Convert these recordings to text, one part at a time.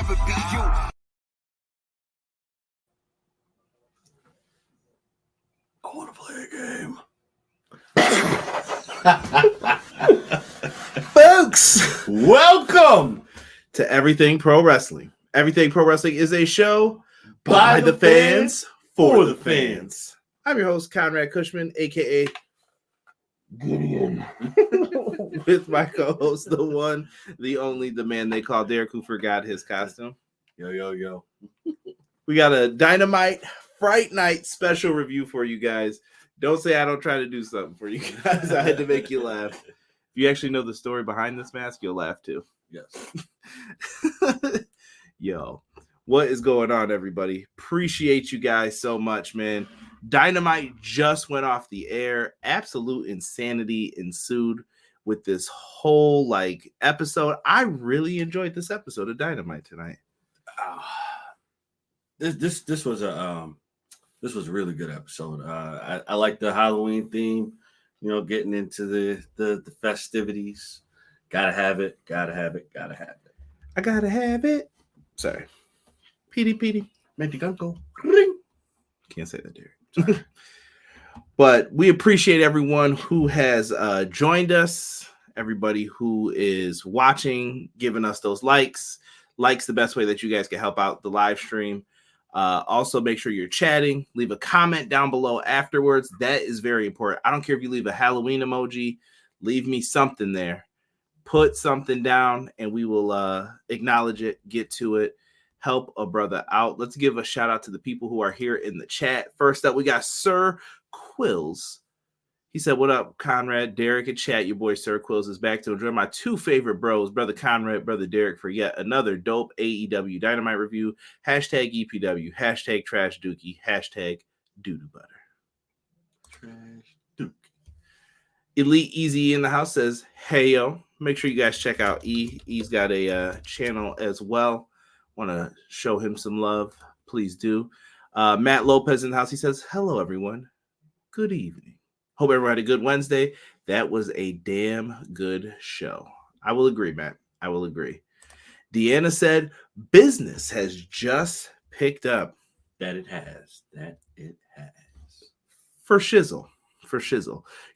never be you. I want to play a game. Folks, welcome to Everything Pro Wrestling. Everything Pro Wrestling is a show by the fans, for the fans. I'm your host, Conrad Cushman, a.k.a. Gideon, with my co-host, the one, the only, the man they call Derek, who forgot his costume. Yo. We got a Dynamite Fright Night special review for you guys. Don't say I don't try to do something for you guys. I had to make you laugh. If you actually know the story behind this mask, you'll laugh too. Yes. Yo, what is going on, everybody? Appreciate you guys so much, man. Dynamite just went off the air. Absolute insanity ensued with this whole episode. I really enjoyed this episode of Dynamite tonight. This was a really good episode. I like the Halloween theme. You know, getting into the festivities. Gotta have it. I gotta have it. Sorry. Petey. Make the gun go. Ring. Can't say that, Derek. But we appreciate everyone who has joined us, everybody who is watching, giving us those likes. Likes the best way that you guys can help out the live stream. Also, make sure you're chatting. Leave a comment down below afterwards. That is very important. I don't care if you leave a Halloween emoji. Leave me something there. Put something down, and we will acknowledge it, get to it, help a brother out. Let's give a shout out to the people who are here in the chat. First up, we got Sir Quills. He said, what up, Conrad, Derek, and chat? Your boy Sir Quills is back to enjoy my two favorite bros, Brother Conrad, Brother Derek, for yet another dope AEW Dynamite review. Hashtag EPW, hashtag Trash Dookie, hashtag Doodoo Butter. Trash Dookie. Elite Easy in the house says, hey, yo. Make sure you guys check out E. E's got a channel as well. Want to show him some love. Please do. Matt Lopez in the house. He says, hello, everyone. Good evening. Hope everyone had a good Wednesday. That was a damn good show. I will agree, Matt. I will agree. Deanna said, business has just picked up. That it has. For shizzle.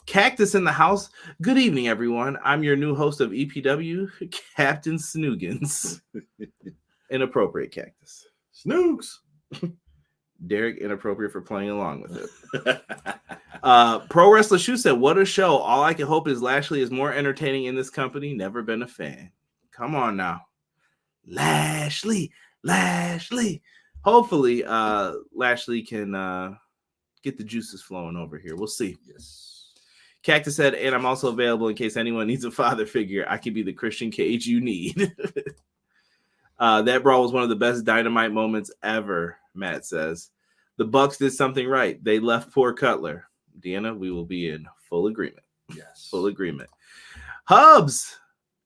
Cactus in the house. Good evening, everyone. I'm your new host of EPW, Captain Snoogans. Inappropriate, Cactus. Snoogs. Derek, inappropriate for playing along with it. Pro Wrestler Shoe said, what a show. All I can hope is Lashley is more entertaining in this company. Never been a fan. Come on now. Lashley. Hopefully, Lashley can get the juices flowing over here. We'll see. Yes. Cactus said, and I'm also available in case anyone needs a father figure. I can be the Christian Cage you need. That brawl was one of the best Dynamite moments ever, Matt says. The Bucks did something right. They left poor Cutler. Deanna, we will be in full agreement. Yes. Full agreement. Hubs.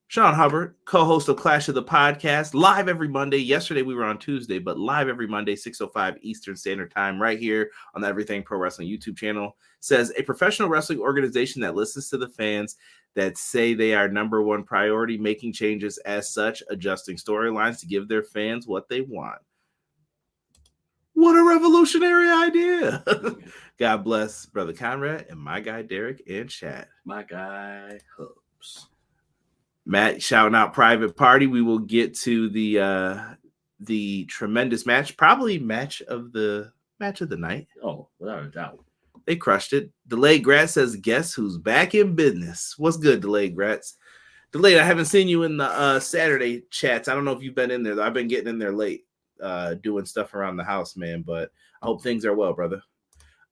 Sean Hubbard, co-host of Clash of the Podcast, live every Monday. Yesterday we were on Tuesday, but live every Monday, 6:05 Eastern Standard Time, right here on the Everything Pro Wrestling YouTube channel, says a professional wrestling organization that listens to the fans that say they are number one priority, making changes as such, adjusting storylines to give their fans what they want. What a revolutionary idea. God bless Brother Conrad and my guy Derek and Chad. My guy Hubs. Matt shouting out Private Party. We will get to the tremendous match, probably match of the night. Oh, without a doubt. They crushed it. Delayed Gratz says, guess who's back in business? What's good, Delayed Gratz? Delayed, I haven't seen you in the Saturday chats. I don't know if you've been in there. I've been getting in there late, doing stuff around the house, man. But I hope things are well, brother.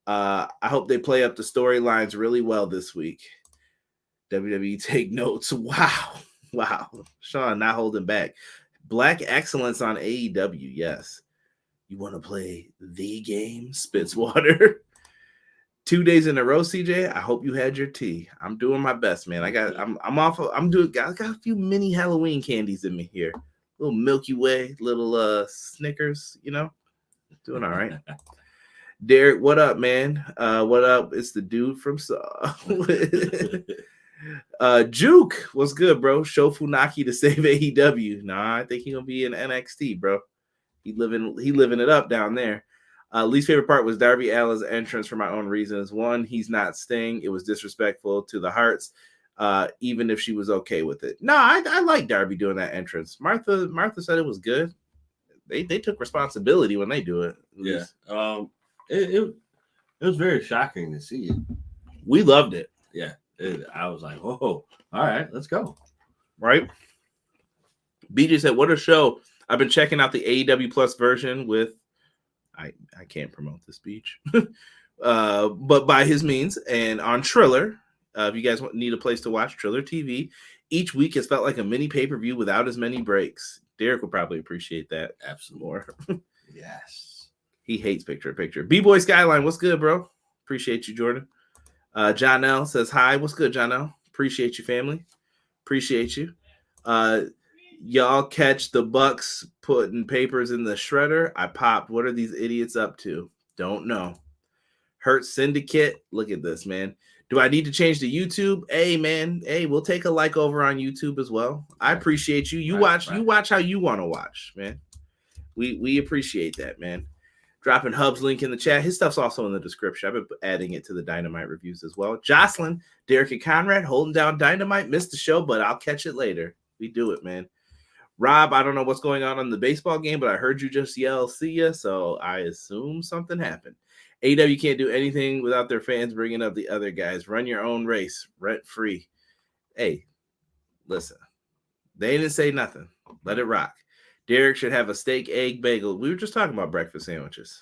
I hope they play up the storylines really well this week. WWE take notes. Wow. Sean, not holding back. Black excellence on AEW. Yes. You want to play the game? Spitswater. 2 days in a row, CJ. I hope you had your tea. I'm doing my best, man. I got a few mini Halloween candies in me here. Little Milky Way, little Snickers, Doing all right. Derek, what up, man? What up? It's the dude from Saw. Juke, what's good, bro? Show Funaki to save AEW. Nah, I think he's gonna be in NXT, bro. He living it up down there. Least favorite part was Darby Allin's entrance for my own reasons. One, he's not Sting. It was disrespectful to the Hearts, even if she was okay with it. No, I like Darby doing that entrance. Martha said it was good. They took responsibility when they do it. Yeah. It was very shocking to see it. We loved it. Yeah. I was like, oh, all right, let's go. Right? BJ said, what a show. I've been checking out the AEW Plus version with I can't promote the speech, but by his means, and on Triller, if you guys need a place to watch Triller TV, each week has felt like a mini pay-per-view without as many breaks. Derek will probably appreciate that. Absolutely. More. Yes. He hates picture. B-Boy Skyline, what's good, bro? Appreciate you, Jordan. John L says, hi, what's good, John L? Appreciate you, family. Appreciate you. Y'all catch the Bucks putting papers in the shredder? I popped. What are these idiots up to? Don't know. Hurt Syndicate. Look at this, man. Do I need to change to YouTube? Hey, man. Hey, we'll take a like over on YouTube as well. I appreciate you. You watch how you want to watch, man. We appreciate that, man. Dropping Hub's link in the chat. His stuff's also in the description. I've been adding it to the Dynamite reviews as well. Jocelyn, Derek, and Conrad holding down Dynamite. Missed the show, but I'll catch it later. We do it, man. Rob, I don't know what's going on in the baseball game, but I heard you just yell, see ya, so I assume something happened. AEW can't do anything without their fans bringing up the other guys. Run your own race, rent-free. Hey, listen, they didn't say nothing. Let it rock. Derek should have a steak, egg, bagel. We were just talking about breakfast sandwiches.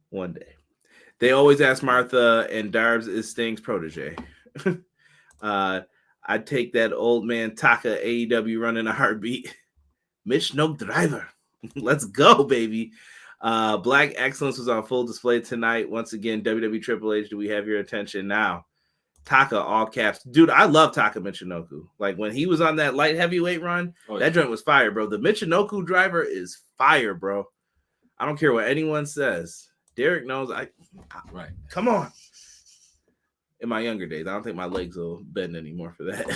One day. They always ask Martha, and Darbs is Sting's protege. I'd take that old man Taka AEW running a heartbeat. Mitch No Driver. Let's go, baby. Black Excellence was on full display tonight. Once again, WWE Triple H, do we have your attention now? Taka, all caps. Dude, I love Taka Michinoku. Like, when he was on that light heavyweight run, that joint was fire, bro. The Michinoku driver is fire, bro. I don't care what anyone says. Derek knows. Right. Come on. In my younger days, I don't think my legs will bend anymore for that.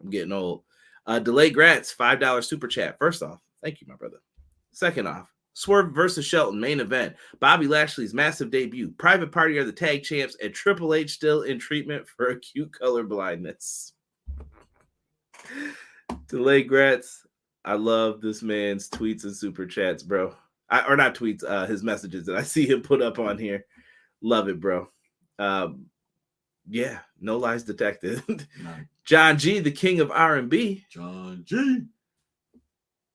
I'm getting old. Delayed Grats, $5 super chat. First off, thank you, my brother. Second off, Swerve versus Shelton main event. Bobby Lashley's massive debut. Private Party are the tag champs, and Triple H still in treatment for acute color blindness. Delayed Grats, I love this man's tweets and super chats, bro. Or not tweets, his messages that I see him put up on here. Love it, bro. Yeah, no lies detected. John G, the king of R&B. John G.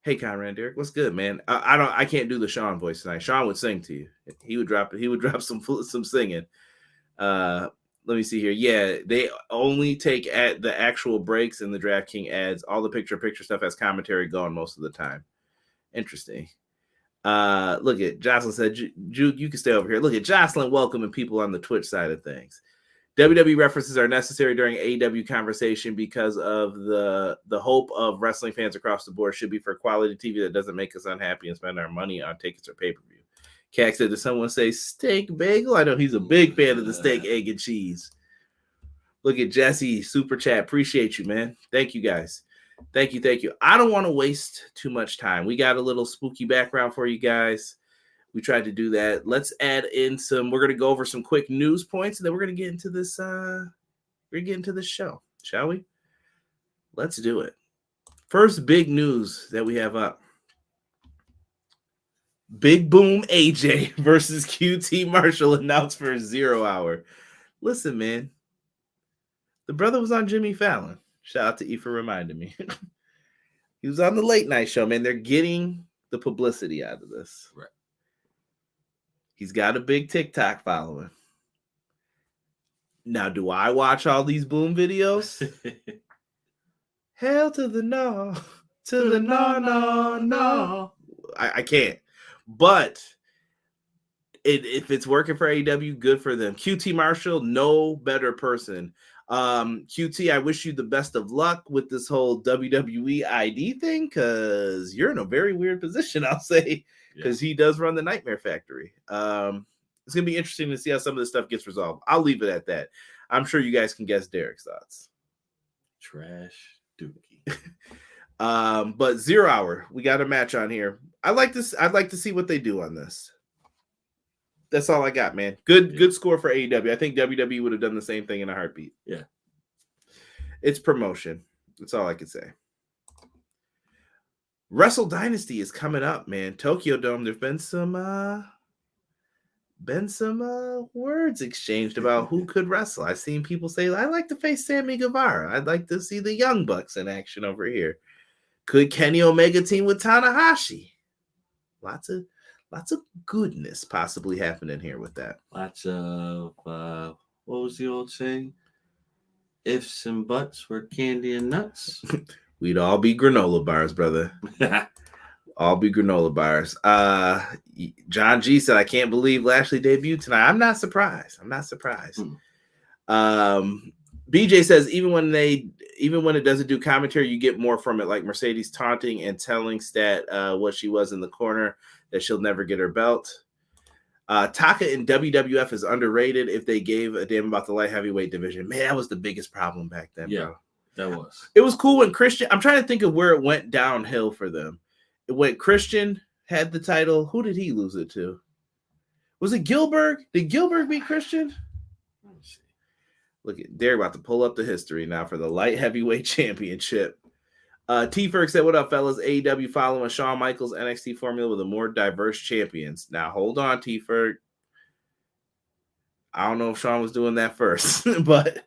Hey, Conrad, Derek, what's good, man? I can't do the Sean voice tonight. Sean would sing to you. He would drop some singing. Let me see here. Yeah, they only take at the actual breaks and the DraftKings ads. All the picture stuff has commentary going most of the time. Interesting. Look at Jocelyn said, Juke, you can stay over here. Look at Jocelyn welcoming people on the Twitch side of things. WWE references are necessary during AEW conversation because of the hope of wrestling fans across the board should be for quality TV that doesn't make us unhappy and spend our money on tickets or pay-per-view. Cax said, did someone say steak bagel? I know he's a big fan of the steak, egg, and cheese. Look at Jesse, super chat. Appreciate you, man. Thank you, guys. Thank you. I don't want to waste too much time. We got a little spooky background for you guys. We tried to do that. Let's add in we're going to go over some quick news points, and then we're going to get into this. Show, shall we? Let's do it. First big news that we have up. Big Boom AJ versus QT Marshall announced for 0 hour. Listen, man. The brother was on Jimmy Fallon. Shout out to E for reminding me. He was on the late night show, man. They're getting the publicity out of this. Right. He's got a big TikTok following. Now, do I watch all these Boom videos? Hell to the no. To the no. I can't. But if it's working for AEW, good for them. QT Marshall, no better person. QT, I wish you the best of luck with this whole WWE ID thing, because you're in a very weird position, I'll say. Because he does run the Nightmare Factory. It's going to be interesting to see how some of this stuff gets resolved. I'll leave it at that. I'm sure you guys can guess Derek's thoughts. Trash dookie. But 0 Hour, we got a match on here. I'd like to see what they do on this. That's all I got, man. Good score for AEW. I think WWE would have done the same thing in a heartbeat. Yeah. It's promotion. That's all I could say. Wrestle Dynasty is coming up, man. Tokyo Dome. There's been some words exchanged about who could wrestle. I've seen people say, I'd like to face Sammy Guevara. I'd like to see the Young Bucks in action over here. Could Kenny Omega team with Tanahashi? Lots of goodness possibly happening here with that. Lots of what was the old saying? Ifs and buts were candy and nuts. We'd all be granola bars, brother. All be granola bars. John G said, I can't believe Lashley debuted tonight. I'm not surprised. BJ says, even when it doesn't do commentary, you get more from it, like Mercedes taunting and telling Stat what she was in the corner, that she'll never get her belt. Taka in WWF is underrated if they gave a damn about the light heavyweight division. Man, that was the biggest problem back then, bro. That was. It was cool when Christian, I'm trying to think of where it went downhill for them. When Christian had the title, who did he lose it to? Was it Gilbert? Did Gilbert beat Christian? Let me see. Look at they're about to pull up the history now for the light heavyweight championship. T-Ferg said, what up, fellas? AEW following Shawn Michaels NXT formula with a more diverse champions. Now, hold on, T-Ferg. I don't know if Shawn was doing that first, but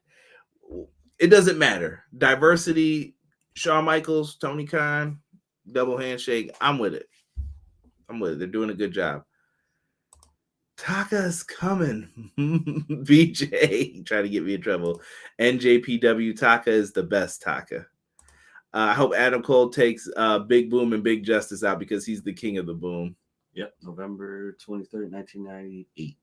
it doesn't matter. Diversity, Shawn Michaels, Tony Khan, double handshake. I'm with it. They're doing a good job. Taka's coming. BJ trying to get me in trouble. NJPW Taka is the best Taka. I hope Adam Cole takes Big Boom and Big Justice out because he's the king of the boom. Yep, November 23rd, 1998.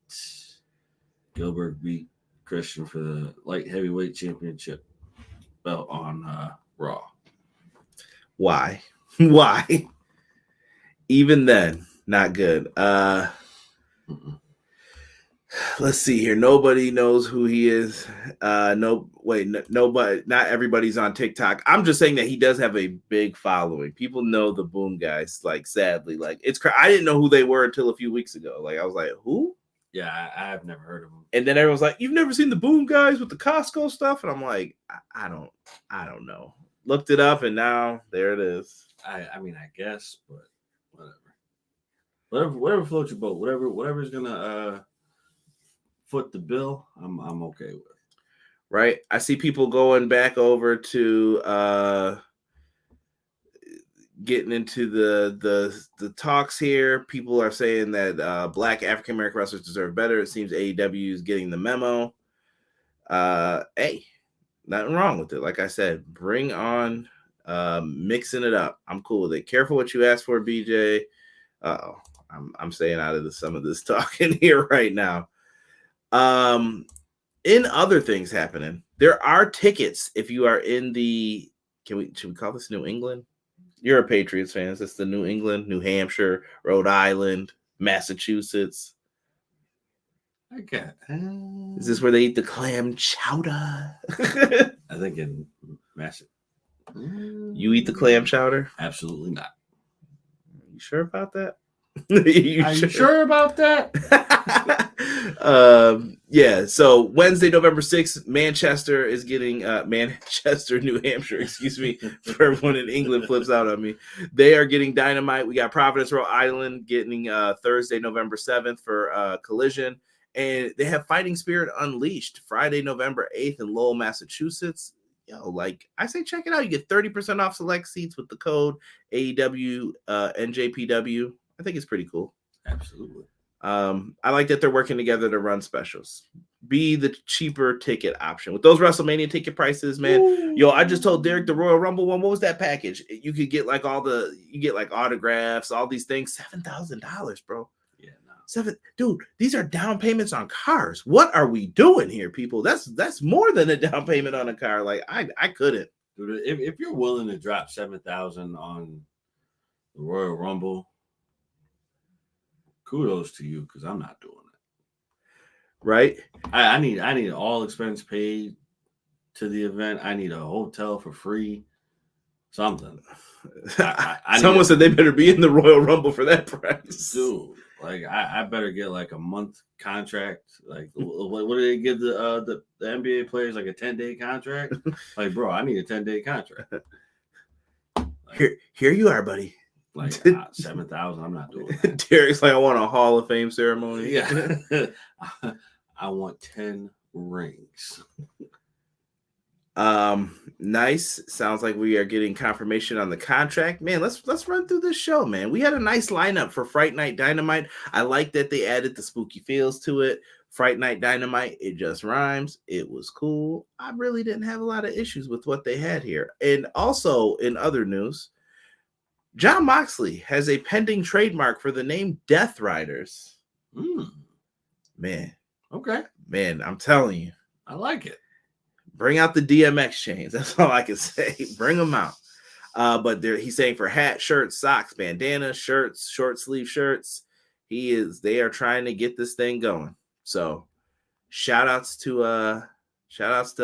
Gilbert beat Christian for the light heavyweight championship belt on Raw. Why? Even then, not good. Let's see here. Nobody knows who he is. Nobody. Not everybody's on TikTok. I'm just saying that he does have a big following. People know the Boom guys. Like, sadly, like it's. I didn't know who they were until a few weeks ago. Like, I was like, who? Yeah, I've never heard of them. And then everyone's like, you've never seen the Boom guys with the Costco stuff? And I'm like, I don't know. Looked it up, and now there it is. I mean, I guess, but whatever floats your boat. Whatever's gonna foot the bill, I'm okay with. Right. I see people going back over to getting into the talks here. People are saying that Black African American wrestlers deserve better. It seems AEW is getting the memo. Hey, nothing wrong with it. Like I said, bring on mixing it up. I'm cool with it. Careful what you ask for, BJ. I'm staying out of some of this talk in here right now. In other things happening, there are tickets if you are in the should we call this New England? You're a Patriots fan. It's the New England, New Hampshire, Rhode Island, Massachusetts. Okay. Is this where they eat the clam chowder? I think in Massachusetts. You eat the clam chowder? Absolutely not. You sure about that? You sure about that? Yeah. So Wednesday, November 6th, Manchester is getting Manchester, New Hampshire. Excuse me for everyone in England flips out on me. They are getting Dynamite. We got Providence, Rhode Island getting Thursday, November 7th for Collision, and they have Fighting Spirit Unleashed Friday, November 8th in Lowell, Massachusetts. Like I say, check it out. You get 30% off select seats with the code AEW NJPW. I think it's pretty cool. Absolutely. I like that they're working together to run specials. Be the cheaper ticket option. With those WrestleMania ticket prices, man. Ooh. I just told Derek the Royal Rumble one. What was that package? You could get like autographs, all these things. $7,000, bro. Yeah, no. Dude, these are down payments on cars. What are we doing here, people? That's more than a down payment on a car. Like I couldn't. Dude, if you're willing to drop $7,000 on the Royal Rumble, kudos to you, because I'm not doing it. right? I need all expense paid to the event. I need a hotel for free. Something. Someone said they better be in the Royal Rumble for that price. Dude, like I better get like a month contract. Like what do they give the NBA players, like a 10-day contract? Like, bro, I need a 10-day contract. Like, here you are, buddy. Like 7,000. I'm not doing that. Derek's like, I want a Hall of Fame ceremony. Yeah. I want 10 rings. Nice. Sounds like we are getting confirmation on the contract. Man, let's run through this show, man. We had a nice lineup for Fright Night Dynamite. I like that they added the spooky feels to it. Fright Night Dynamite, it just rhymes. It was cool. I really didn't have a lot of issues with what they had here. And also, in other news, Jon Moxley has a pending trademark for the name Death Riders. Man. Okay. Man, I'm telling you. I like it. Bring out the DMX chains. That's all I can say. Bring them out. But he's saying for hats, shirts, socks, bandanas, shirts, short sleeve shirts. They are trying to get this thing going. So shout outs to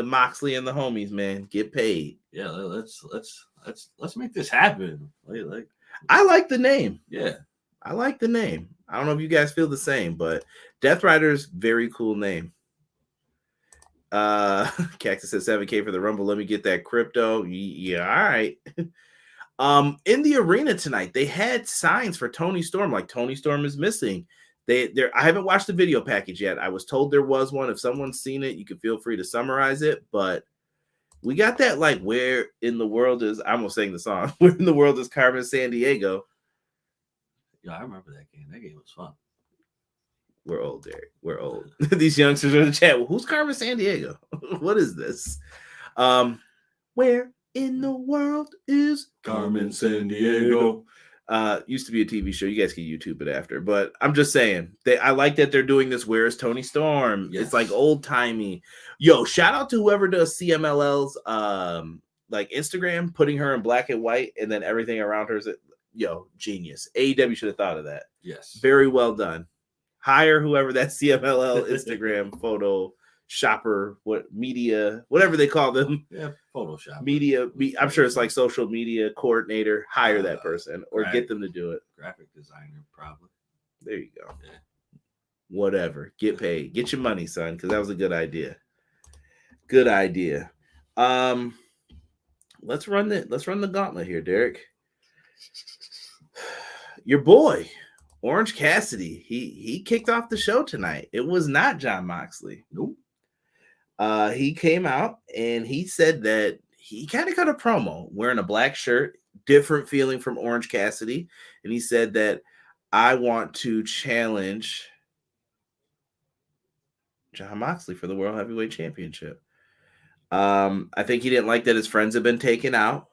Moxley and the homies, man. Get paid. Yeah, let's make this happen. Like I like the name. Yeah. I like the name. I don't know if you guys feel the same, but Death Riders, very cool name. Cactus says 7K for the Rumble. Let me get that crypto. Yeah, all right. In the arena tonight, they had signs for Tony Storm, like Tony Storm is missing. I haven't watched the video package yet. I was told there was one. If someone's seen it, you can feel free to summarize it. But we got that, like, where in the world is, I almost sang the song, where in the world is Carmen Sandiego? Yeah, I remember that game. That game was fun. We're old, Derek. We're old. These youngsters are in the chat. Well, who's Carmen Sandiego? What is this? Where in the world is Carmen Sandiego? Used to be a TV show. You guys can YouTube it after. But I'm just saying, I like that they're doing this. Where is Tony Storm? Yes. It's like old timey. Yo, shout out to whoever does CMLL's like Instagram, putting her in black and white, and then everything around her is genius. AEW should have thought of that. Yes, very well done. Hire whoever that CMLL Instagram photo shopper, whatever they call them. Yeah, Photoshop. Media. I'm sure it's like social media coordinator. Hire that person or get them to do it. Graphic designer, probably. There you go. Yeah. Whatever. Get paid. Get your money, son, because that was a good idea. Good idea. Let's run the gauntlet here, Derek. Your boy, Orange Cassidy, he kicked off the show tonight. It was not Jon Moxley. Nope. He came out and he said that he kind of cut a promo wearing a black shirt, different feeling from Orange Cassidy. And he said that I want to challenge Jon Moxley for the World Heavyweight Championship. I think he didn't like that his friends have been taken out.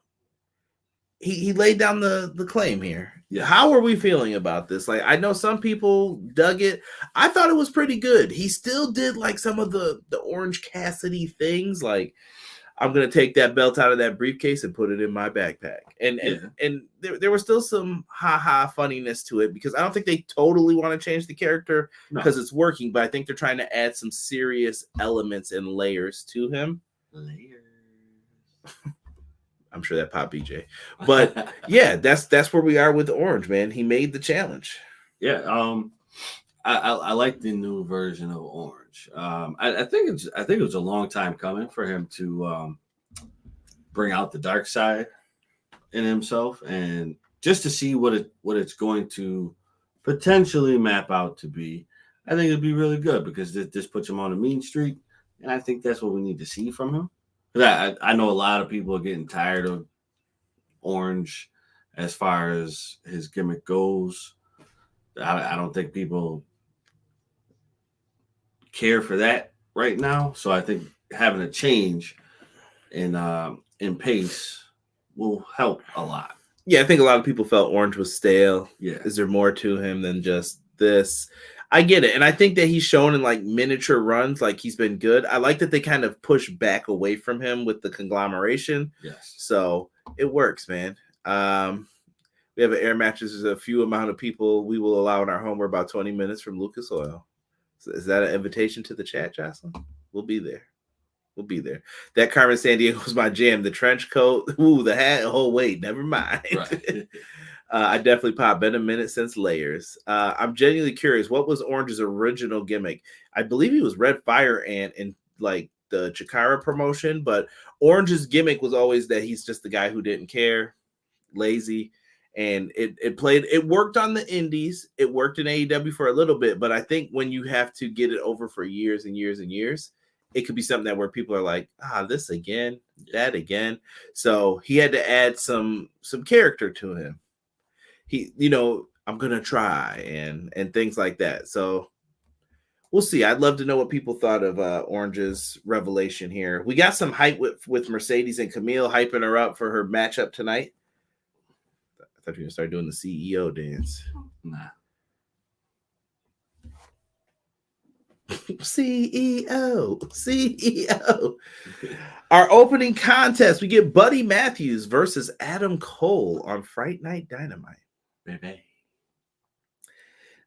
He laid down the claim here. Yeah. How are we feeling about this? Like, I know some people dug it. I thought it was pretty good. He still did like some of the Orange Cassidy things. Like, I'm gonna take that belt out of that briefcase and put it in my backpack. And there was still some funniness to it, because I don't think they totally want to change the character because it's working, but I think they're trying to add some serious elements and layers to him. I'm sure that popped BJ, but yeah, that's where we are with Orange, man. He made the challenge. Yeah, I like the new version of Orange. I think it was a long time coming for him to bring out the dark side in himself, and just to see what it's going to potentially map out to be. I think it'd be really good, because this puts him on a mean streak, and I think that's what we need to see from him. I know a lot of people are getting tired of Orange as far as his gimmick goes. I don't think people care for that right now. So I think having a change in pace will help a lot. Yeah, I think a lot of people felt Orange was stale. Yeah. Is there more to him than just this? I get it. And I think that he's shown in like miniature runs, like he's been good. I like that they kind of push back away from him with the conglomeration. Yes. So it works, man. We have an air mattress. There's a few amount of people we will allow in our home. We're about 20 minutes from Lucas Oil. Is that an invitation to the chat, Jocelyn? We'll be there. We'll be there. That Carmen Sandiego was my jam. The trench coat, ooh, the hat. Oh wait, never mind. Right. I definitely pop. Been a minute since Layers. I'm genuinely curious. What was Orange's original gimmick? I believe he was Red Fire Ant in like the Chikara promotion, but Orange's gimmick was always that he's just the guy who didn't care, lazy, and it worked on the indies. It worked in AEW for a little bit, but I think when you have to get it over for years and years and years, it could be something that where people are like, this again, that again. So he had to add some character to him. He, I'm gonna try and things like that. So we'll see. I'd love to know what people thought of Orange's revelation here. We got some hype with Mercedes and Kamille hyping her up for her matchup tonight. I thought you were gonna start doing the CEO dance. Nah. CEO. Our opening contest, we get Buddy Matthews versus Adam Cole on Fright Night Dynamite. Baby.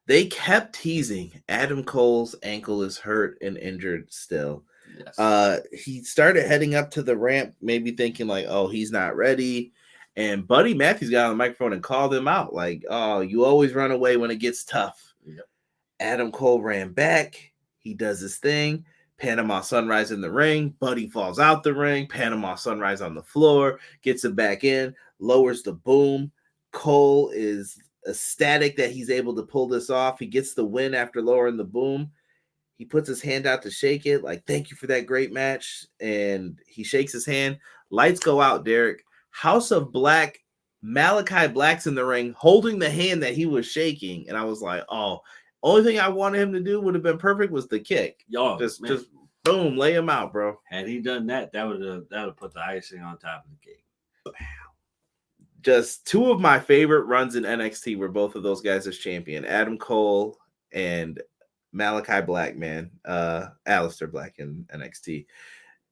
They kept teasing Adam Cole's ankle is hurt and injured still. Yes. He started heading up to the ramp, maybe thinking like, oh, he's not ready. And Buddy Matthews got on the microphone and called him out like, oh, you always run away when it gets tough. Yep. Adam Cole ran back. He does his thing. Panama Sunrise in the ring. Buddy falls out the ring. Panama Sunrise on the floor. Gets it back in. Lowers the boom. Cole is ecstatic that he's able to pull this off. He gets the win after lowering the boom. He puts his hand out to shake it. Like, thank you for that great match. And he shakes his hand. Lights go out, Derek. House of Black. Malachi Black's in the ring holding the hand that he was shaking. And I was like, oh, only thing I wanted him to do would have been perfect was the kick. Yo, just boom, lay him out, bro. Had he done that, that would have put the icing on top of the cake. Just two of my favorite runs in NXT were both of those guys as champion. Adam Cole and Malachi Black, man. Aleister Black in NXT.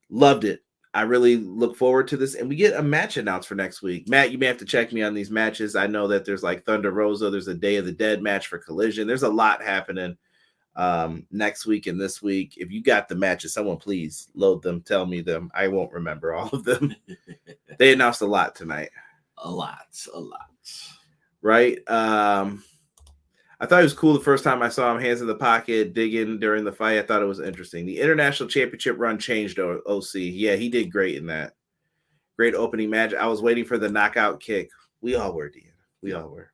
Loved it. I really look forward to this. And we get a match announced for next week. Matt, you may have to check me on these matches. I know that there's like Thunder Rosa. There's a Day of the Dead match for Collision. There's a lot happening next week and this week. If you got the matches, someone please load them. Tell me them. I won't remember all of them. They announced a lot tonight. A lot. Right? I thought it was cool the first time I saw him hands in the pocket, digging during the fight. I thought it was interesting. The International Championship run changed OC. Yeah, he did great in that. Great opening match. I was waiting for the knockout kick. We all were, Dean. We all were.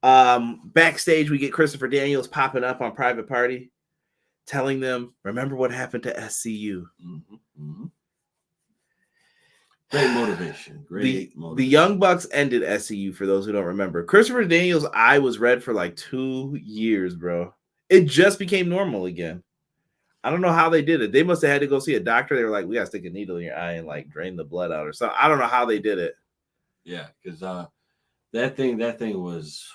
Backstage, we get Christopher Daniels popping up on Private Party, telling them, remember what happened to SCU. Mm-hmm. Mm-hmm. Great motivation. The Young Bucks ended SCU for those who don't remember. Christopher Daniels' eye was red for like 2 years, bro. It just became normal again. I don't know how they did it. They must have had to go see a doctor. They were like, we got to stick a needle in your eye and like drain the blood out or something. I don't know how they did it. Yeah, because that thing was...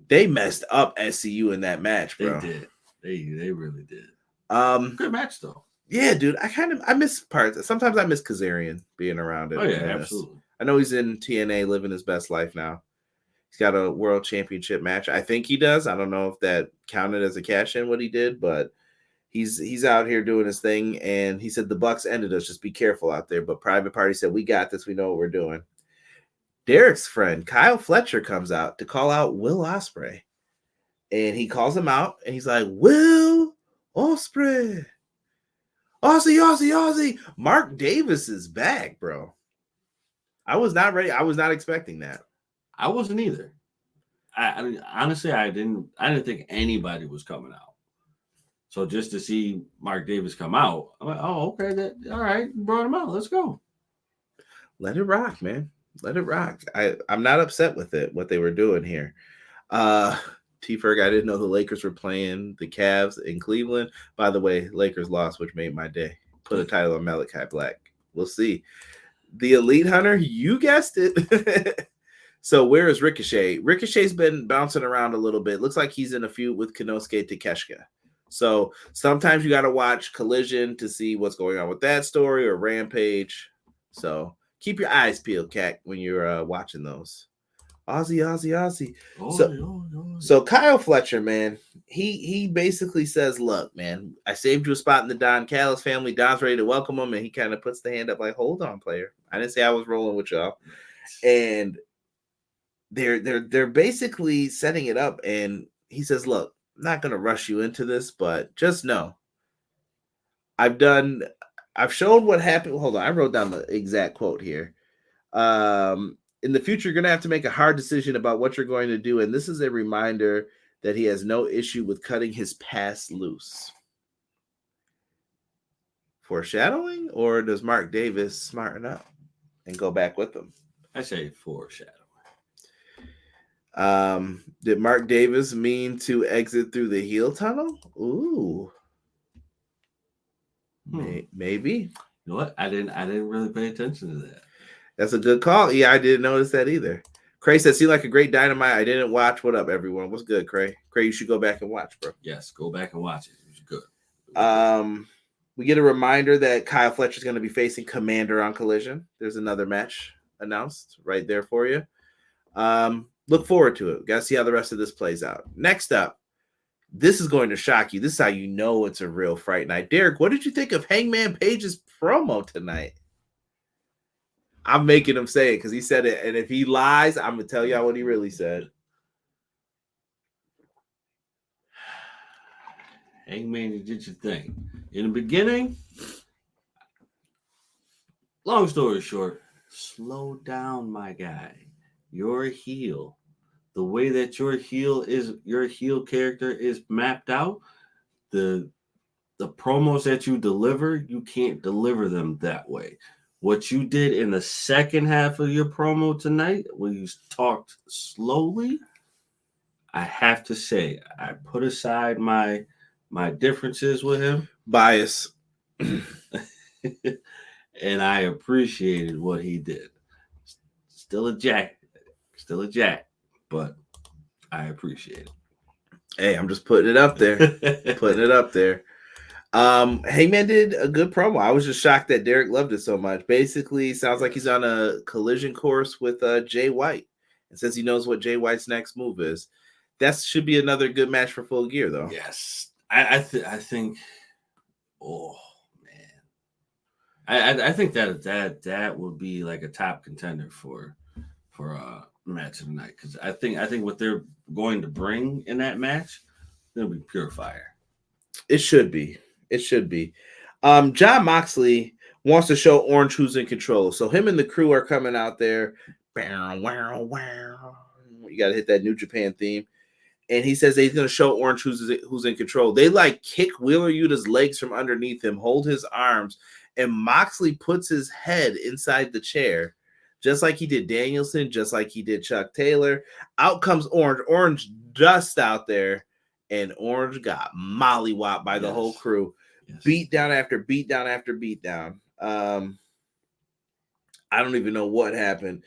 They messed up SCU in that match, bro. They did. They really did. Good match, though. Yeah, dude. I miss parts. Sometimes I miss Kazarian being around it. Oh, yeah, absolutely. I know he's in TNA living his best life now. He's got a world championship match. I think he does. I don't know if that counted as a cash-in what he did, but he's out here doing his thing. And he said the Bucks ended us. Just be careful out there. But Private Party said, we got this. We know what we're doing. Derek's friend, Kyle Fletcher, comes out to call out Will Ospreay. And he calls him out, and he's like, Will Ospreay. Aussie. Mark Davis is back, bro. I was not ready. I was not expecting that. I wasn't either. I honestly, I didn't think anybody was coming out. So just to see Mark Davis come out, I'm like, oh, okay, all right, brought him out. Let's go. Let it rock, man. Let it rock. I'm not upset with it, what they were doing here. T-Ferg, I didn't know the Lakers were playing the Cavs in Cleveland. By the way, Lakers lost, which made my day. Put a title on Malachi Black. We'll see. The Elite Hunter, you guessed it. So where is Ricochet? Ricochet's been bouncing around a little bit. Looks like he's in a feud with Konosuke Takeshita. So sometimes you got to watch Collision to see what's going on with that story or Rampage. So keep your eyes peeled, Cat, when you're watching those. Aussie. So Kyle Fletcher, man, he basically says, look, man, I saved you a spot in the Don Callis family. Don's ready to welcome him, and he kind of puts the hand up like, hold on, player. I didn't say I was rolling with y'all. And they're basically setting it up, and he says, look, I'm not gonna rush you into this, but just know I've shown what happened. Hold on, I wrote down the exact quote here. In the future, you're gonna have to make a hard decision about what you're going to do, and this is a reminder that he has no issue with cutting his past loose. Foreshadowing, or does Mark Davis smarten up and go back with him? I say foreshadowing. Did Mark Davis mean to exit through the heel tunnel? Ooh. Maybe. You know what? I didn't really pay attention to that. That's a good call. Yeah, I didn't notice that either. Cray said, "See, like a great Dynamite. I didn't watch. What up, everyone? What's good, Cray? Cray, you should go back and watch, bro." Yes, go back and watch it. It was good. We get a reminder that Kyle Fletcher's going to be facing Commander on Collision. There's another match announced right there for you. Look forward to it. Got to see how the rest of this plays out. Next up, this is going to shock you. This is how you know it's a real Fright night. Derek, what did you think of Hangman Page's promo tonight? I'm making him say it because he said it. And if he lies, I'm going to tell y'all what he really said. Hangman, you did your thing. In the beginning, long story short, slow down, my guy. You're a heel. The way that your heel character is mapped out, the promos that you deliver, you can't deliver them that way. What you did in the second half of your promo tonight, when you talked slowly, I have to say, I put aside my differences with him. Bias. And I appreciated what he did. Still a jack, but I appreciate it. Hey, I'm just putting it up there. Hangman did a good promo. I was just shocked that Derek loved it so much. Basically, sounds like he's on a collision course with Jay White, and says he knows what Jay White's next move is. That should be another good match for Full Gear, though. Yes, I think. Oh man, I think that would be like a top contender for match of the night, because I think what they're going to bring in that match, it'll be pure fire. It should be. John Moxley wants to show Orange who's in control. So him and the crew are coming out there. You got to hit that New Japan theme. And he says he's going to show Orange who's in control. They like kick Wheeler Yuta's legs from underneath him, hold his arms, and Moxley puts his head inside the chair, just like he did Danielson, just like he did Chuck Taylor. Out comes Orange. Orange dust out there. And Orange got mollywopped by the whole crew. Yes. Beat down after beat down after beat down. I don't even know what happened.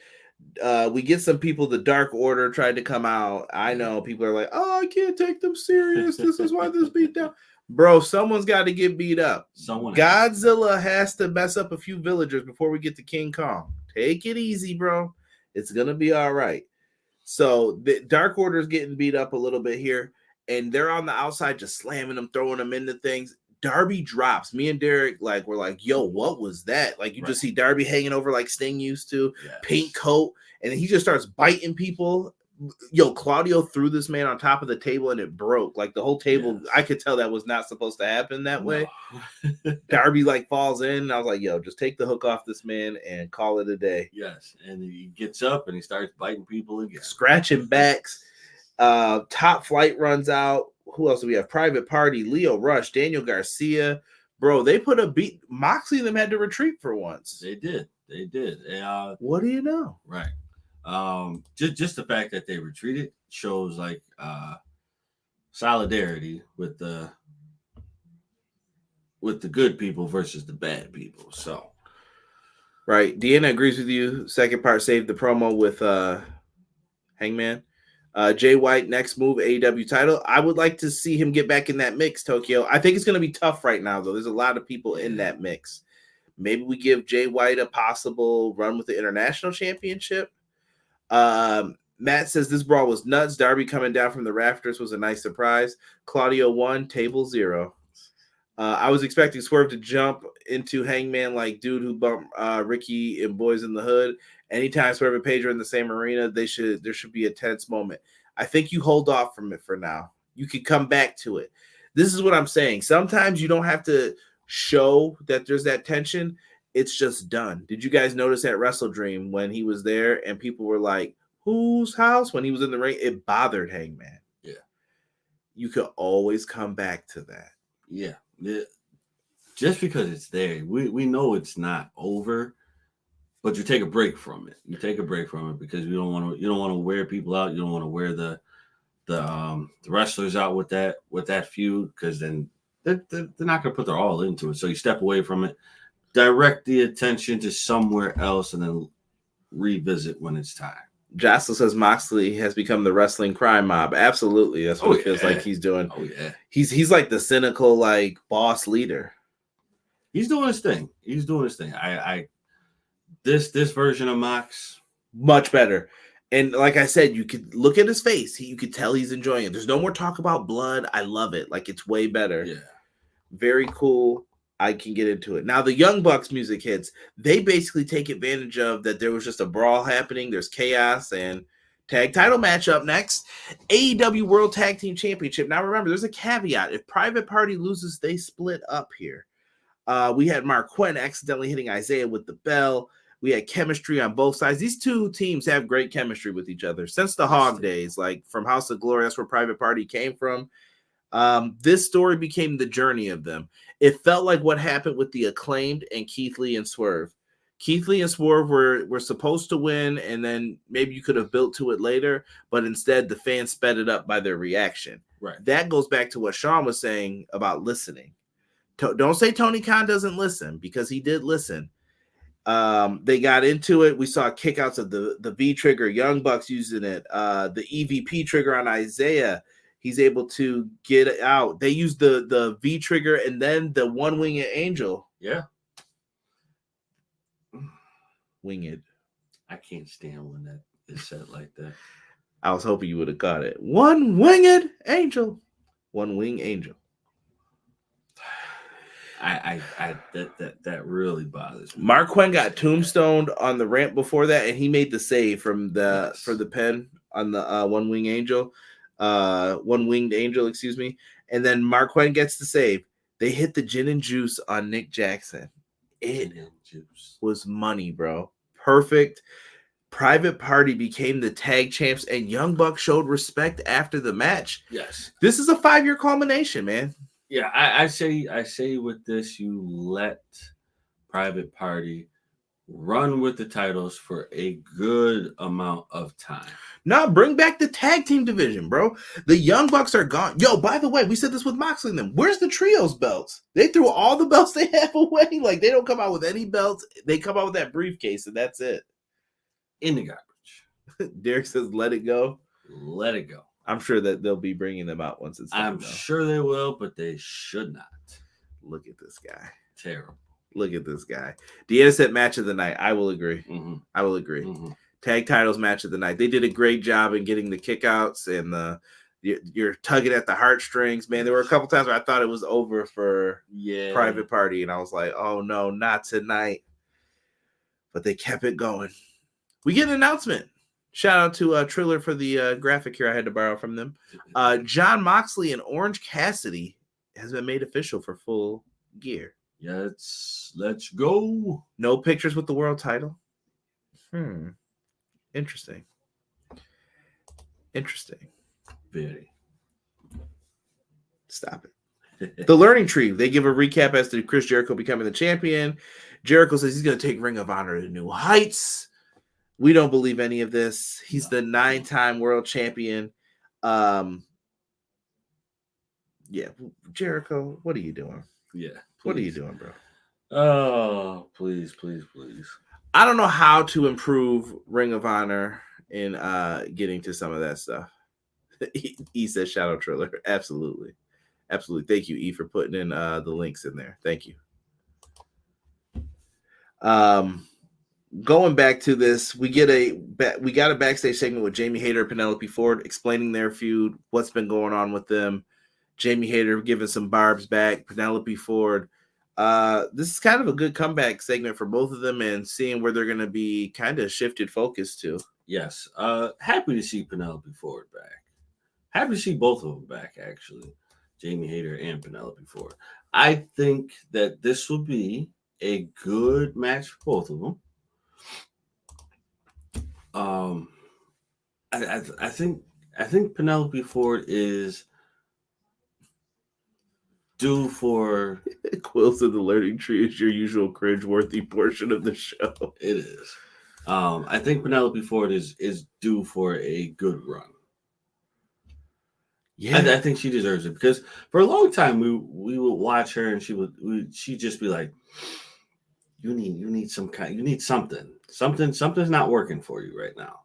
We get some people, the Dark Order tried to come out. I know people are like, oh, I can't take them serious. This is why this beat down. Bro, someone's got to get beat up. Godzilla has to mess up a few villagers before we get to King Kong. Take it easy, bro. It's going to be all right. So the Dark Order is getting beat up a little bit here. And they're on the outside just slamming them, throwing them into things. Darby drops. Me and Derek we're like, yo, what was that? Like, you just see Darby hanging over like Sting used to, pink coat, and then he just starts biting people. Yo, Claudio threw this man on top of the table and it broke. Like the whole table, I could tell that was not supposed to happen that way. Darby falls in, and I was like, yo, just take the hook off this man and call it a day. Yes, and he gets up and he starts biting people again. Scratching backs. Top Flight runs out. Who else do we have? Private Party, Leo Rush, Daniel Garcia. Bro, they put a beat. Moxley and them had to retreat for once. They did. What do you know? Right. Just the fact that they retreated shows solidarity with the good people versus the bad people. So, right. Deanna agrees with you. Second part saved the promo with Hangman. Jay White, next move, AEW title. I would like to see him get back in that mix, Tokyo. I think it's going to be tough right now, though. There's a lot of people in that mix. Maybe we give Jay White a possible run with the international championship. Matt says this brawl was nuts. Darby coming down from the rafters was a nice surprise. Claudio won, table 0. I was expecting Swerve to jump into Hangman like dude who bumped Ricky and Boys in the Hood. Anytime Swerve and Pedro in the same arena, there should be a tense moment. I think you hold off from it for now. You can come back to it. This is what I'm saying. Sometimes you don't have to show that there's that tension. It's just done. Did you guys notice at Wrestle Dream when he was there and people were like, whose house? When he was in the ring, it bothered Hangman. Yeah. You could always come back to that. Yeah. Just because it's there, we know it's not over, but you take a break from it. You take a break from it because you don't want to wear people out. You don't want to wear the wrestlers out with that feud, because then they're not going to put their all into it. So you step away from it, direct the attention to somewhere else, and then revisit when it's time. Jocelyn says Moxley has become the wrestling crime mob. Absolutely. That's what it feels like he's doing. Oh, yeah. He's like the cynical, like, boss leader. He's doing his thing. This version of Mox, much better. And like I said, you could look at his face. You could tell he's enjoying it. There's no more talk about blood. I love it. Like, it's way better. Yeah. Very cool. I can get into it. Now, the Young Bucks music hits. They basically take advantage of that there was just a brawl happening. There's chaos and tag title match up next. AEW World Tag Team Championship. Now, remember, there's a caveat. If Private Party loses, they split up here. We had Mark Quinn accidentally hitting Isaiah with the bell. We had chemistry on both sides. These two teams have great chemistry with each other since the Hog days, like from House of Glory. That's where Private Party came from. This story became the journey of them. It felt like what happened with the Acclaimed and Keith Lee and Swerve. Keith Lee and Swerve were supposed to win, and then maybe you could have built to it later, but instead the fans sped it up by their reaction. Right. That goes back to what Sean was saying about listening. Don't say Tony Khan doesn't listen, because he did listen. They got into it. We saw kickouts of the V trigger, Young Bucks using it, the EVP trigger on Isaiah. He's able to get it out. They used the V trigger and then the one-winged angel. Yeah. Winged. I can't stand when that is said like that. I was hoping you would have got it. One-winged angel. One-winged angel. That really bothers me. Mark Quinn got tombstoned on the ramp before that, and he made the save for the pen on the one-winged angel. One-winged angel, excuse me. And then Mark Quinn gets the save. They hit the gin and juice on Nick Jackson. It was money, bro. Perfect. Private Party became the tag champs, and Young Bucks showed respect after the match. Yes. This is a 5-year culmination, man. Yeah, I say with this, you let Private Party run with the titles for a good amount of time. No, bring back the tag team division, bro. The Young Bucks are gone. Yo, by the way, we said this with Moxley and them. Where's the trios belts? They threw all the belts they have away. Like, they don't come out with any belts. They come out with that briefcase, and that's it. In the garbage. Derek says, let it go. Let it go. I'm sure that they'll be bringing them out once it's done. I'm sure they will, but they should not. Look at this guy. Terrible. Look at this guy. Deanna said match of the night. I will agree. Mm-hmm. I will agree. Mm-hmm. Tag titles match of the night. They did a great job in getting the kickouts and you're tugging at the heartstrings. Man, there were a couple times where I thought it was over for Private Party, and I was like, oh no, not tonight. But they kept it going. We get an announcement. Shout out to Triller for the graphic here I had to borrow from them. John Moxley and Orange Cassidy has been made official for Full Gear. Let's go. No pictures with the world title. Interesting. Very. Stop it. The Learning Tree. They give a recap as to Chris Jericho becoming the champion. Jericho says he's going to take Ring of Honor to new heights. We don't believe any of this. He's the 9-time world champion. Yeah, Jericho, what are you doing? Yeah. Please. What are you doing, bro? Oh, please. I don't know how to improve Ring of Honor in getting to some of that stuff. E says Shadow Triller. Absolutely. Thank you, E, for putting in the links in there. Thank you. going back to this, we got a backstage segment with Jamie Hayter and Penelope Ford explaining their feud, what's been going on with them. Jamie Hayter giving some barbs back, Penelope Ford. This is kind of a good comeback segment for both of them and seeing where they're going to be kind of shifted focus to. Yes. Happy to see Penelope Ford back. Happy to see both of them back, actually. Jamie Hayter and Penelope Ford. I think that this will be a good match for both of them. I think Penelope Ford is due for Quills of the Learning Tree is your usual cringe-worthy portion of the show. It is. I think Penelope Ford is due for a good run. Yeah, I think she deserves it because for a long time we would watch her and she'd just be like, you need something. Something's not working for you right now.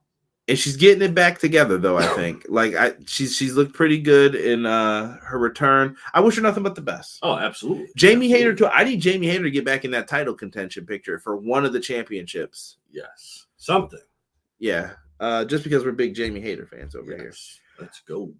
And she's getting it back together, though. I think, she's looked pretty good in her return. I wish her nothing but the best. Oh, absolutely. Jamie Hayter too. I need Jamie Hayter to get back in that title contention picture for one of the championships. Yes, something. Yeah, just because we're big Jamie Hayter fans over here. Let's go.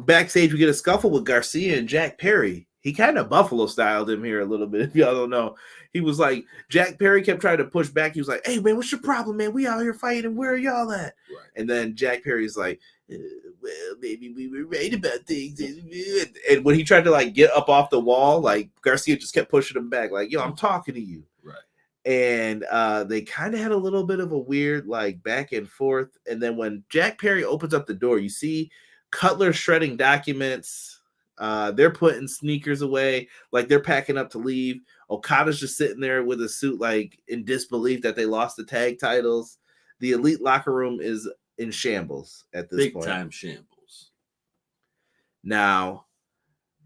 Backstage, we get a scuffle with Garcia and Jack Perry. He kind of Buffalo styled him here a little bit. If y'all don't know, he was like, Jack Perry kept trying to push back. He was like, "Hey man, what's your problem, man? We out here fighting. Where are y'all at?" Right. And then Jack Perry's like, "Well, maybe we were right about things." And when he tried to get up off the wall, Garcia just kept pushing him back, like, "Yo, I'm talking to you." Right. And they kind of had a little bit of a weird back and forth. And then when Jack Perry opens up the door, you see Cutler shredding documents. They're putting sneakers away, they're packing up to leave. Okada's just sitting there with a suit, in disbelief that they lost the tag titles. The Elite locker room is in shambles at this point. Big time shambles. Now,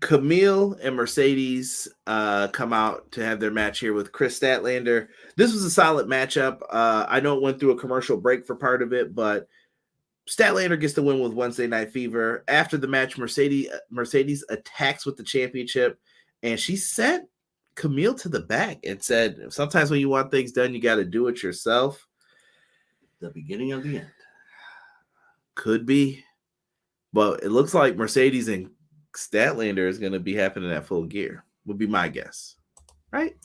Kamille and Mercedes come out to have their match here with Kris Statlander. This was a solid matchup. I know it went through a commercial break for part of it, but Statlander gets the win with Wednesday Night Fever. After the match, Mercedes attacks with the championship, and she sent Kamille to the back and said, sometimes when you want things done, you got to do it yourself. The beginning of the end. Could be. But it looks like Mercedes and Statlander is going to be happening at Full Gear, would be my guess. Right?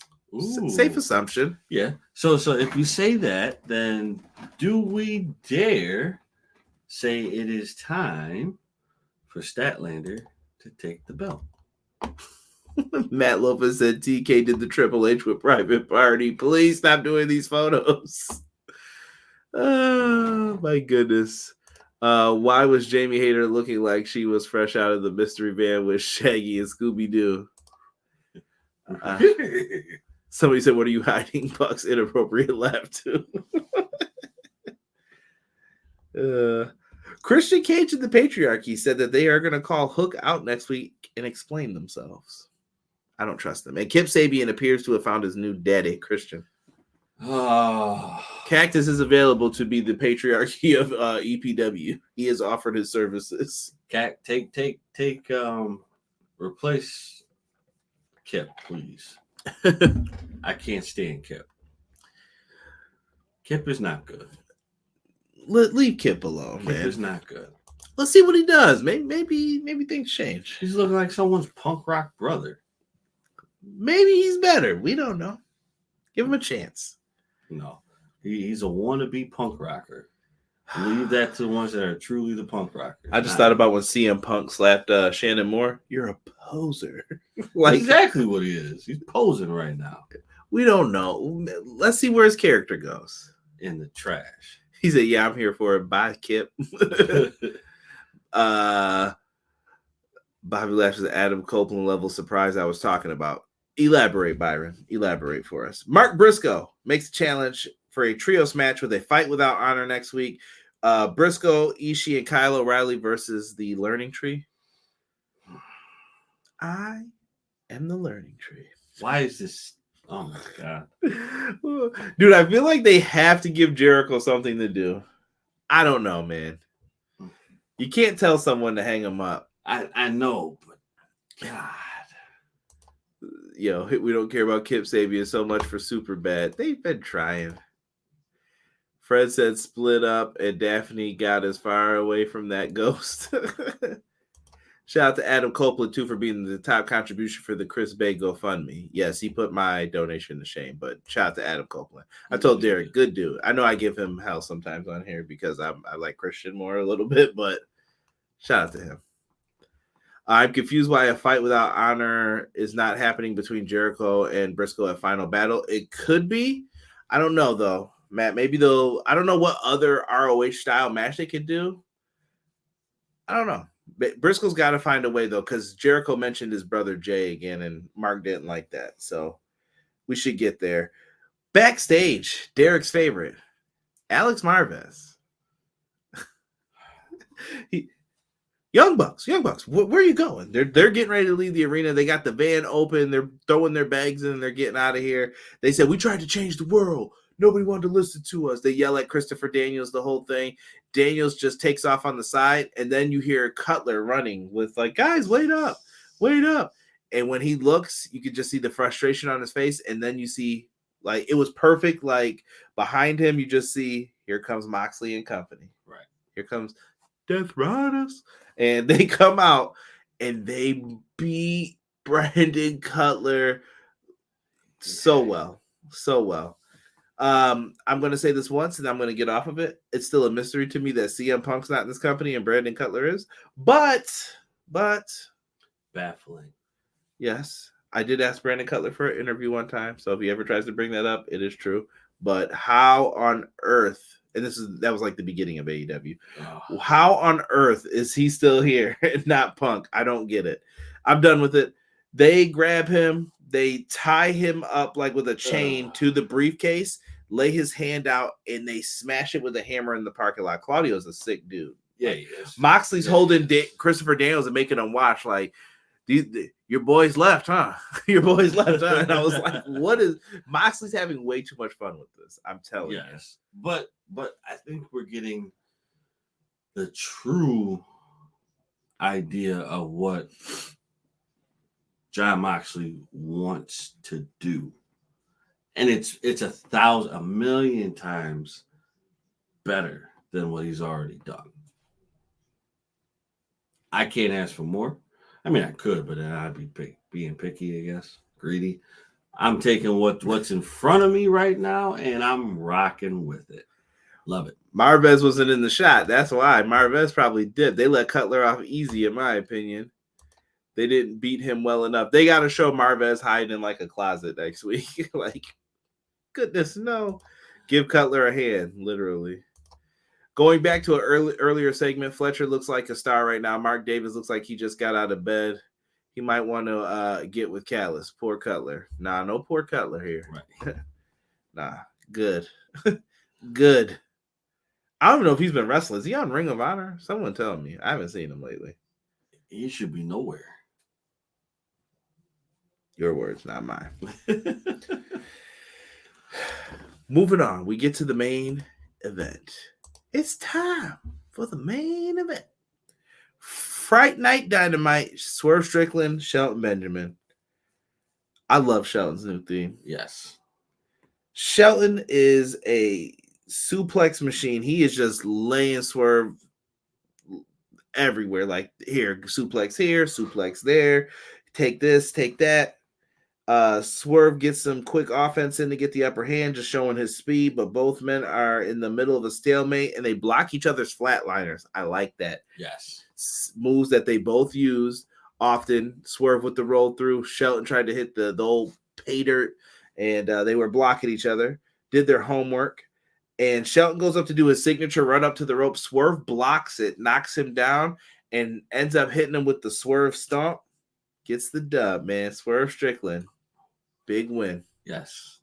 Safe assumption. Yeah. So if you say that, then do we dare say it is time for Statlander to take the belt? Matt Lopez said TK did the Triple H with Private Party. Please stop doing these photos. Oh, my goodness. Why was Jamie Hayter looking like she was fresh out of the mystery van with Shaggy and Scooby-Doo? Somebody said, "What are you hiding?" Buck's inappropriate laugh too. Christian Cage and the Patriarchy said that they are going to call Hook out next week and explain themselves. I don't trust them. And Kip Sabian appears to have found his new daddy, Christian. Cactus is available to be the Patriarchy of EPW. He has offered his services. Replace Kip, please. I can't stand Kip. Kip is not good. Leave Kip alone, man. Kip is not good. Let's see what he does. Maybe things change. He's looking like someone's punk rock brother. Maybe he's better. We don't know. Give him a chance. No, he's a wannabe punk rocker. Leave that to the ones that are truly the punk rockers. I just thought about when CM Punk slapped Shannon Moore. You're a poser. That's exactly what he is. He's posing right now. We don't know. Let's see where his character goes. In the trash. He said, "Yeah, I'm here for it. Bye, Kip." Bobby Lashley's Adam Copeland level surprise I was talking about. Elaborate, Byron. Elaborate for us. Mark Briscoe makes a challenge for a trios match with a fight without honor next week. Briscoe, Ishii, and Kyle O'Reilly versus the Learning Tree. I am the Learning Tree. Why is this? Oh my God. Dude, I feel like they have to give Jericho something to do. I don't know, man. You can't tell someone to hang him up. I know, but God. We don't care about Kip Sabian so much for Superbad. They've been trying. Fred said split up, and Daphne got as far away from that ghost. Shout out to Adam Copeland, too, for being the top contribution for the Kris Bay GoFundMe. Yes, he put my donation to shame, but shout out to Adam Copeland. I told Derek, good dude. I know I give him hell sometimes on here because I like Christian more a little bit, but shout out to him. I'm confused why a fight without honor is not happening between Jericho and Briscoe at Final Battle. It could be. I don't know, though, Matt. Maybe they'll – I don't know what other ROH-style match they could do. I don't know. Briscoe's got to find a way, though, because Jericho mentioned his brother Jay again, and Mark didn't like that. So we should get there. Backstage, Derek's favorite, Alex Marvez. Young Bucks, where are you going? They're getting ready to leave the arena. They got the van open. They're throwing their bags in, and they're getting out of here. They said, we tried to change the world. Nobody wanted to listen to us. They yell at Christopher Daniels the whole thing. Daniels just takes off on the side, and then you hear Cutler running with like, guys, wait up. And when he looks, you can just see the frustration on his face, and then you see, like, it was perfect. Like, behind him, you just see, here comes Moxley and company. Right. Here comes Death Riders. And they come out, and they beat Brandon Cutler so well. I'm going to say this once, and I'm going to get off of it. It's still a mystery to me that CM Punk's not in this company and Brandon Cutler is. But baffling. Yes, I did ask Brandon Cutler for an interview one time. So if he ever tries to bring that up, it is true. But how on earth, and that was like the beginning of AEW. Oh. How on earth is he still here and not Punk? I don't get it. I'm done with it. They grab him. They tie him up like with a chain to the briefcase, lay his hand out, and they smash it with a hammer in the parking lot. Claudio's a sick dude. Yeah, he is. Moxley's holding Christopher Daniels and making him watch like, your boys left, huh? Your boys left, huh? And I was like, what is – Moxley's having way too much fun with this. I'm telling you. Yes. But I think we're getting the true idea of what Jon Moxley wants to do. And it's a million times better than what he's already done. I can't ask for more. I mean, I could, but then I'd be being picky, I guess, greedy. I'm taking what's in front of me right now, and I'm rocking with it. Love it. Marvez wasn't in the shot. That's why. Marvez probably did. They let Cutler off easy, in my opinion. They didn't beat him well enough. They got to show Marvez hiding in like a closet next week. Like, goodness, no. Give Cutler a hand, literally. Going back to an earlier segment, Fletcher looks like a star right now. Mark Davis looks like he just got out of bed. He might want to get with Callis. Poor Cutler. Nah, no poor Cutler here. Right. Nah, good. Good. I don't know if he's been wrestling. Is he on Ring of Honor? Someone tell me. I haven't seen him lately. He should be nowhere. Your words, not mine. Moving on. We get to the main event. It's time for the main event. Fright Night Dynamite, Swerve Strickland, Shelton Benjamin. I love Shelton's new theme. Yes. Shelton is a suplex machine. He is just laying Swerve everywhere. Like, here, suplex there. Take this, take that. Swerve gets some quick offense in to get the upper hand, just showing his speed, but both men are in the middle of a stalemate, and they block each other's flatliners. I like that. Yes. Moves that they both use often. Swerve with the roll through. Shelton tried to hit the old pay dirt, and they were blocking each other. Did their homework, and Shelton goes up to do his signature run up to the rope. Swerve blocks it, knocks him down, and ends up hitting him with the Swerve stomp. Gets the dub, man. Swerve Strickland. Big win. Yes.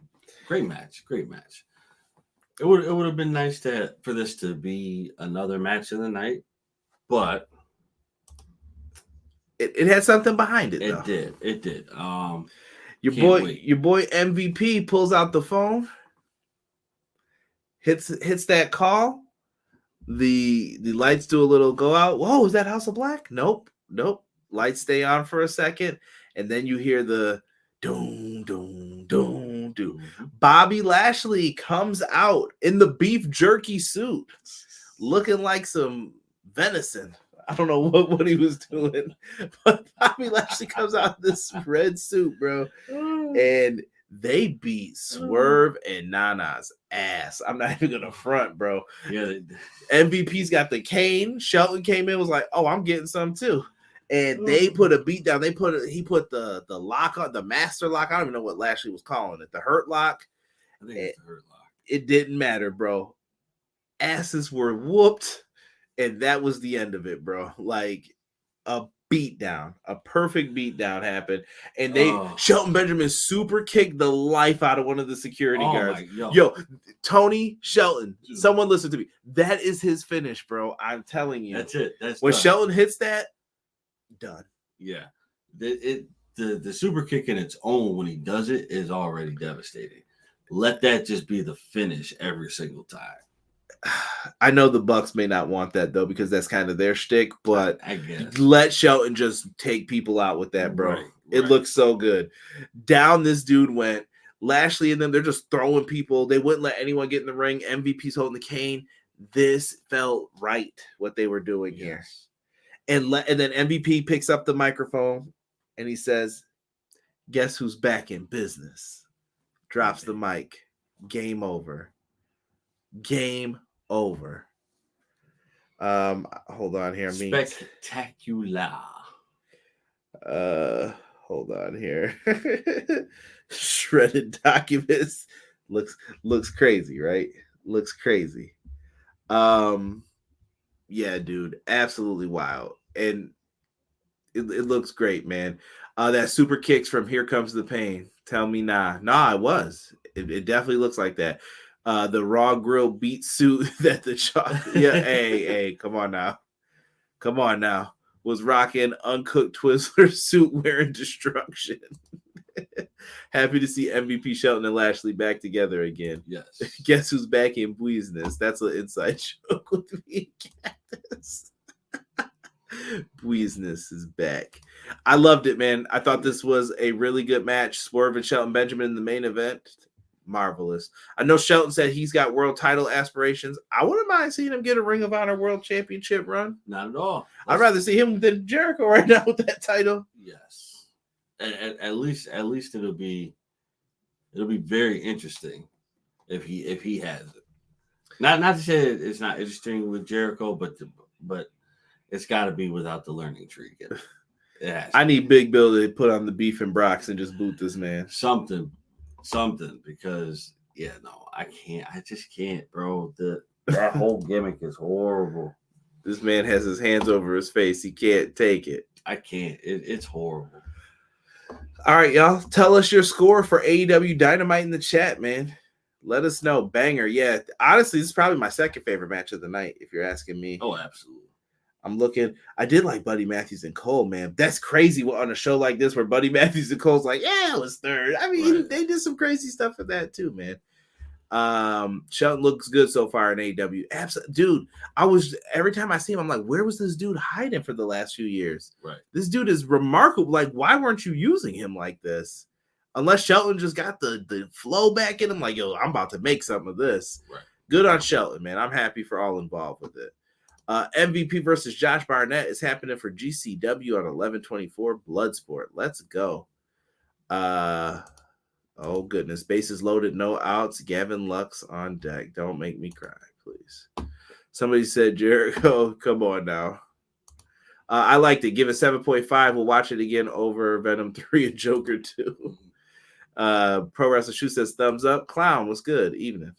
Great match. It would have been nice for this to be another match of the night, but it had something behind it, though. It did. Your boy MVP pulls out the phone, hits that call. The lights do a little go out. Whoa, is that House of Black? Nope. Lights stay on for a second, and then you hear the doom, doom, doom, dude. Mm-hmm. Bobby Lashley comes out in the beef jerky suit, looking like some venison. I don't know what he was doing, but Bobby Lashley comes out in this red suit, bro, and they beat Swerve and Nana's ass. I'm not even gonna front, bro. Yeah, MVP's got the cane. Shelton came in, was like, "Oh, I'm getting some too." And they put a beat down. He put the lock on, the master lock. I don't even know what Lashley was calling it. The hurt lock. I think it's the hurt lock. It didn't matter, bro. Asses were whooped, and that was the end of it, bro. Like a beatdown, a perfect beatdown happened, and Shelton Benjamin super kicked the life out of one of the security guards. Yo, Tony Shelton, dude. Someone listen to me. That is his finish, bro. I'm telling you. That's it. That's when done. Shelton hits that. Done. Yeah, the super kick in its own when he does it is already devastating. Let that just be the finish every single time. I know the Bucks may not want that though because that's kind of their shtick, but I guess let Shelton just take people out with that, bro. Right. It looks so good. Down this dude went. Lashley and them, they're just throwing people. They wouldn't let anyone get in the ring. MVP's holding the cane. This felt right what they were doing here. And then MVP picks up the microphone and he says, "Guess who's back in business?" Drops the mic. Game over. Game over. Hold on here. Spectacular. Hold on here. Shredded documents. Looks crazy, right? Looks crazy. Yeah, dude. Absolutely wild. And it looks great, man. That super kicks from Here Comes the Pain. Tell me nah. Nah, it was. It definitely looks like that. The Raw Grill beat suit that the yeah, hey, come on now. Was rocking uncooked Twizzler suit wearing destruction. Happy to see MVP Shelton and Lashley back together again. Yes. Guess who's back in business? That's an inside joke with me and Cactus. Business is back. I loved it, man. I thought this was a really good match. Swerve and Shelton Benjamin in the main event. Marvelous. I know Shelton said he's got world title aspirations. I wouldn't mind seeing him get a Ring of Honor World Championship run. Not at all. I'd rather see him than Jericho right now with that title. Yes. At least it'll be very interesting if he has it. Not to say it's not interesting with Jericho, but it's got to be without the learning tree. I need Big Bill to put on the beef and Brox and just boot this man. Something, because I can't. I just can't, bro. That whole gimmick is horrible. This man has his hands over his face. He can't take it. I can't. It's horrible. All right, y'all. Tell us your score for AEW Dynamite in the chat, man. Let us know. Banger. Yeah. Honestly, this is probably my second favorite match of the night, if you're asking me. Oh, absolutely. I'm looking. I did like Buddy Matthews and Cole, man. That's crazy on a show like this where Buddy Matthews and Cole's like, yeah, it was third. I mean, They did some crazy stuff for that too, man. Shelton looks good so far in AEW. Absolutely, dude. Every time I see him, I'm like, where was this dude hiding for the last few years? Right. This dude is remarkable. Like, why weren't you using him like this? Unless Shelton just got the flow back in him, like, yo, I'm about to make something of this. Right. Good on Shelton, man. I'm happy for all involved with it. MVP versus Josh Barnett is happening for GCW on 11/24 Bloodsport. Let's go. Oh, goodness. Bases loaded, no outs. Gavin Lux on deck. Don't make me cry, please. Somebody said Jericho. Come on now. I liked it. Give it 7.5. We'll watch it again over Venom 3 and Joker 2. Pro Wrestler Shoe says thumbs up. Clown, what's good? Evening.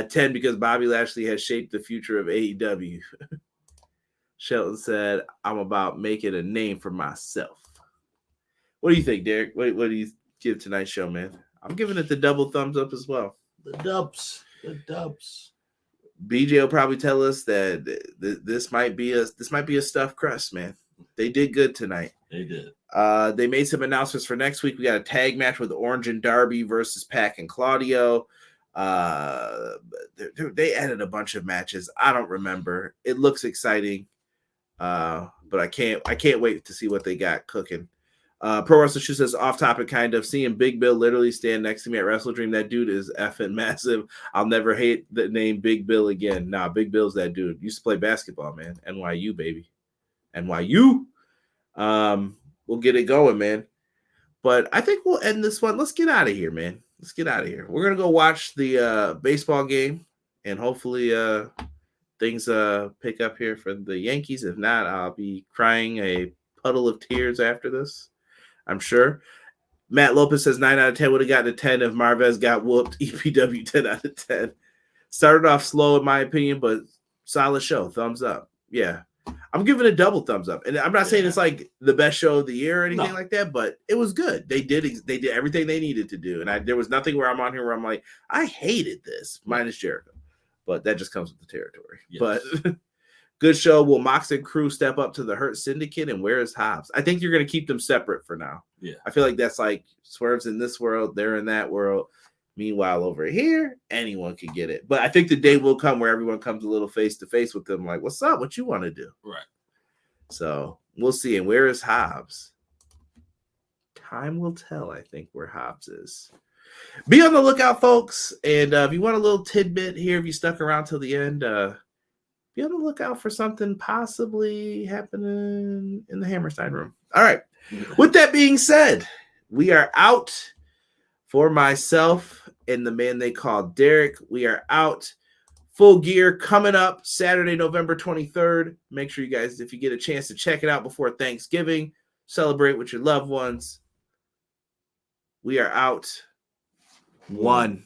10 because Bobby Lashley has shaped the future of AEW. Shelton said, I'm about making a name for myself. What do you think, Derek? What do you give tonight's show, man? I'm giving it the double thumbs up as well. The dubs. BJ will probably tell us that this might be a stuffed crust, man. They did good tonight. They did. They made some announcements for next week. We got a tag match with Orange and Darby versus Pac and Claudio. They added a bunch of matches. I don't remember. It looks exciting, but I can't wait to see what they got cooking. Pro Wrestler Shoe says off topic, kind of seeing Big Bill literally stand next to me at Wrestle Dream. That dude is effing massive. I'll never hate the name Big Bill again. Nah, Big Bill's that dude. Used to play basketball, man. NYU, baby. NYU. We'll get it going, man. But I think we'll end this one. Let's get out of here, man. Let's get out of here. We're gonna go watch the baseball game, and hopefully things pick up here for the Yankees. If not, I'll be crying a puddle of tears after this, I'm sure. Matt Lopez says 9 out of 10 would have gotten a 10 if Marvez got whooped. EPW 10 out of 10. Started off slow, in my opinion, but solid show. Thumbs up. Yeah. I'm giving a double thumbs up. And I'm not saying it's like the best show of the year or anything like that, but it was good. They did everything they needed to do. And there was nothing where I'm on here where I'm like, I hated this, minus Jericho. But that just comes with the territory. Yes. But good show. Will Mox and crew step up to the Hurt Syndicate, and where is Hobbs? I think you're going to keep them separate for now. Yeah. I feel like that's like Swerve's in this world, they're in that world. Meanwhile, over here, anyone can get it. But I think the day will come where everyone comes a little face to face with them, like, what's up? What you want to do? Right. So we'll see. And where is Hobbs? Time will tell, I think, where Hobbs is. Be on the lookout, folks. And if you want a little tidbit here, if you stuck around till the end, be on the lookout for something possibly happening in the Hammerstein room. All right. With that being said, we are out. For myself and the man they call Derek, we are out. Full Gear coming up Saturday, November 23rd. Make sure you guys, if you get a chance to check it out before Thanksgiving, celebrate with your loved ones. We are out. 1.